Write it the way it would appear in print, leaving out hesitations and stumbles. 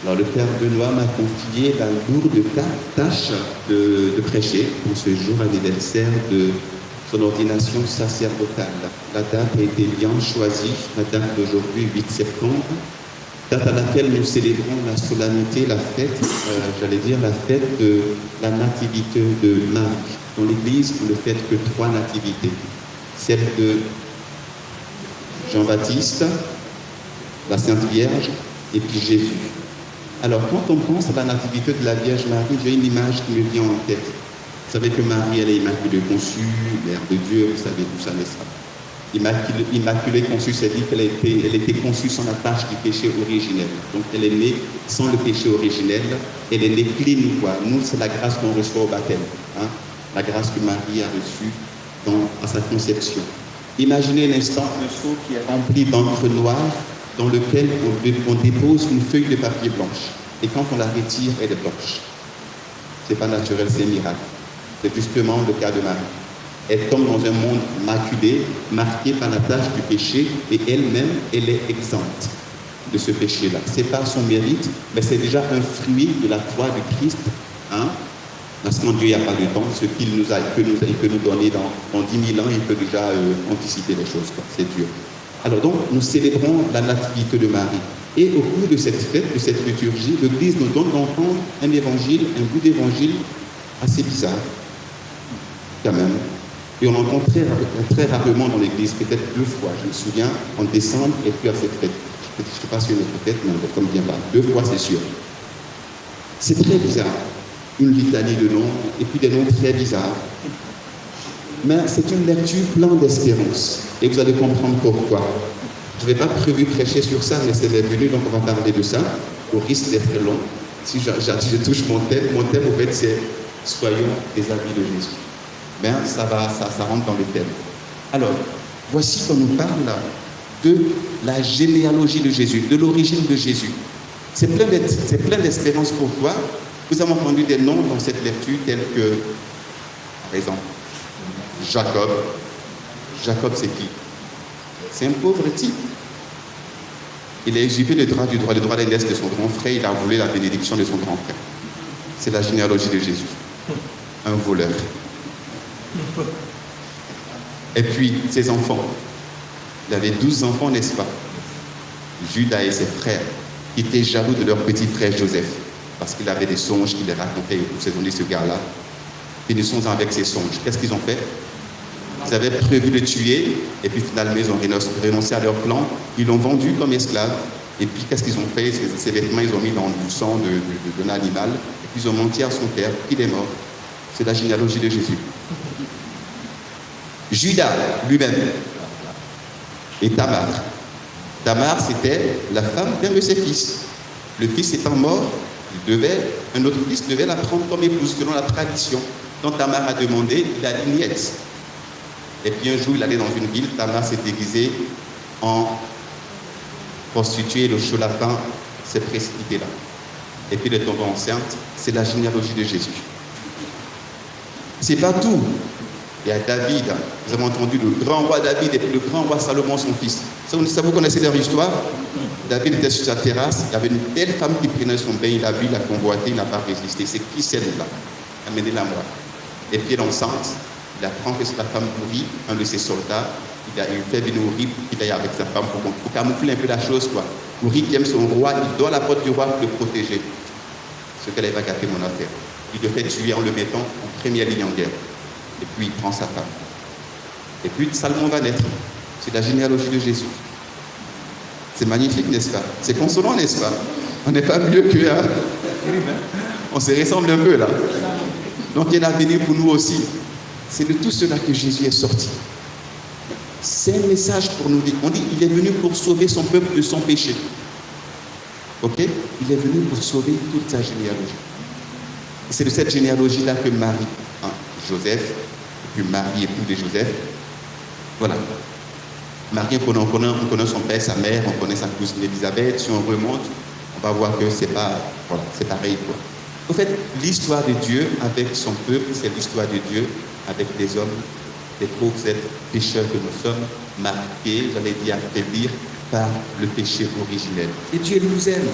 Alors, le Père Benoît m'a confié la lourde tâche de prêcher pour ce jour anniversaire de son ordination sacerdotale. La date a été bien choisie, la date d'aujourd'hui, 8 septembre, date à laquelle nous célébrons la solennité, la fête, la fête de la nativité de Marie. Dans l'Église, vous ne faites que 3 nativités. Celle de Jean-Baptiste, la Sainte Vierge et puis Jésus. Alors, quand on pense à la nativité de la Vierge Marie, j'ai une image qui me vient en tête. Vous savez que Marie, elle est immaculée conçue, mère de Dieu, vous savez tout ça, n'est-ce pas? Immaculée conçue, c'est-à-dire qu'elle était conçue sans la tâche du péché originel. Donc, elle est née sans le péché originel, elle est née clean, quoi. Nous, c'est la grâce qu'on reçoit au baptême, hein? La grâce que Marie a reçue à sa conception. Imaginez un instant un seau qui est rempli d'encre noire, dans lequel on dépose une feuille de papier blanche. Et quand on la retire, elle est blanche. C'est pas naturel, c'est un miracle. C'est justement le cas de Marie. Elle tombe dans un monde maculé, marqué par la tâche du péché, et elle-même, elle est exempte de ce péché-là. C'est pas son mérite, mais c'est déjà un fruit de la croix du Christ, hein? Parce qu'en Dieu, il n'y a pas de temps. Ce qu'il peut nous donner dans 10 000 ans, il peut déjà anticiper les choses. C'est Dieu. Alors donc, nous célébrons la nativité de Marie. Et au cours de cette fête, de cette liturgie, l'Église nous donne d'entendre un évangile, un bout d'évangile assez bizarre, quand même. Et on l'entend très rarement dans l'Église, peut-être 2 fois. Je me souviens, en décembre, et puis à cette fête. Je ne sais pas si une autre fête, mais on ne vient pas. 2 fois, c'est sûr. C'est très bizarre. Une litanie de noms, et puis des noms très bizarres. Mais c'est une lecture pleine d'espérance. Et vous allez comprendre pourquoi. Je n'avais pas prévu prêcher sur ça, mais c'est venu, donc on va parler de ça, au risque d'être long. Si je touche mon thème, en fait, c'est « Soyons des amis de Jésus ». Mais ça rentre dans le thème. Alors, voici qu'on nous parle de la généalogie de Jésus, de l'origine de Jésus. C'est plein d'espérance. Pourquoi? Vous avez entendu des noms dans cette lecture tels que, par exemple, Jacob. Jacob, c'est qui? C'est un pauvre type. Il a usurpé le droit d'aînesse de son grand frère. Il a volé la bénédiction de son grand frère. C'est la généalogie de Jésus. Un voleur. Et puis, ses enfants. Il avait 12 enfants, n'est-ce pas? Judas et ses frères, qui étaient jaloux de leur petit frère Joseph, parce qu'il avait des songes qu'il les racontait. Ils ont dit, ce gars-là, finissons avec ses songes. Qu'est-ce qu'ils ont fait? Ils avaient prévu de tuer, et puis finalement, ils ont renoncé à leur plan. Ils l'ont vendu comme esclave. Et puis, qu'est-ce qu'ils ont fait? Ces vêtements, ils ont mis dans du sang d'un animal. Et puis, ils ont menti à son père, qu'il est mort. C'est la généalogie de Jésus. Judas, lui-même, et Tamar. Tamar, c'était la femme d'un de ses fils. Le fils étant mort, un autre fils devait la prendre comme épouse, selon la tradition. Donc, Tamar a demandé, il a dit niette. Et puis un jour, il allait dans une ville, Tamar s'est déguisée en prostituée, le charlatan s'est précipité là. Et puis elle est tombée enceinte. C'est la généalogie de Jésus. C'est pas tout. Il y a David. Vous avez entendu le grand roi David et puis le grand roi Salomon, son fils. Ça, vous connaissez leur histoire? David était sur sa terrasse. Il y avait une belle femme qui prenait son bain. Il a vu, il a convoité, il n'a pas résisté. C'est qui celle-là? Amenez-la moi. Et puis elle est enceinte. Il apprend que c'est la femme d'Uri, un de ses soldats. Il fait venir Uri pour qu'il aille avec sa femme pour camoufler un peu la chose, quoi. Uri qui aime son roi, il doit la porte du roi pour le protéger. Ce qu'elle va gâter mon affaire. Il le fait tuer en le mettant en première ligne en guerre. Et puis il prend sa femme. Et puis Salomon va naître. C'est la généalogie de Jésus. C'est magnifique, n'est-ce pas? C'est consolant, n'est-ce pas? On n'est pas mieux que... Hein? On se ressemble un peu là. Donc il y a un avenir pour nous aussi. C'est de tout cela que Jésus est sorti. C'est un message pour nous dire. On dit il est venu pour sauver son peuple de son péché. Ok? Il est venu pour sauver toute sa généalogie. C'est de cette généalogie-là que Marie, hein, Joseph, et puis Marie, épouse de Joseph. Voilà. Marie, on connaît son père, sa mère, on connaît sa cousine Élisabeth. Si on remonte, on va voir que c'est pas, voilà, c'est pareil, quoi. En fait, l'histoire de Dieu avec son peuple, c'est l'histoire de Dieu avec des hommes, des pauvres êtres pécheurs que nous sommes, marqués, j'allais dire, affaiblir par le péché originel. Et Dieu nous aime.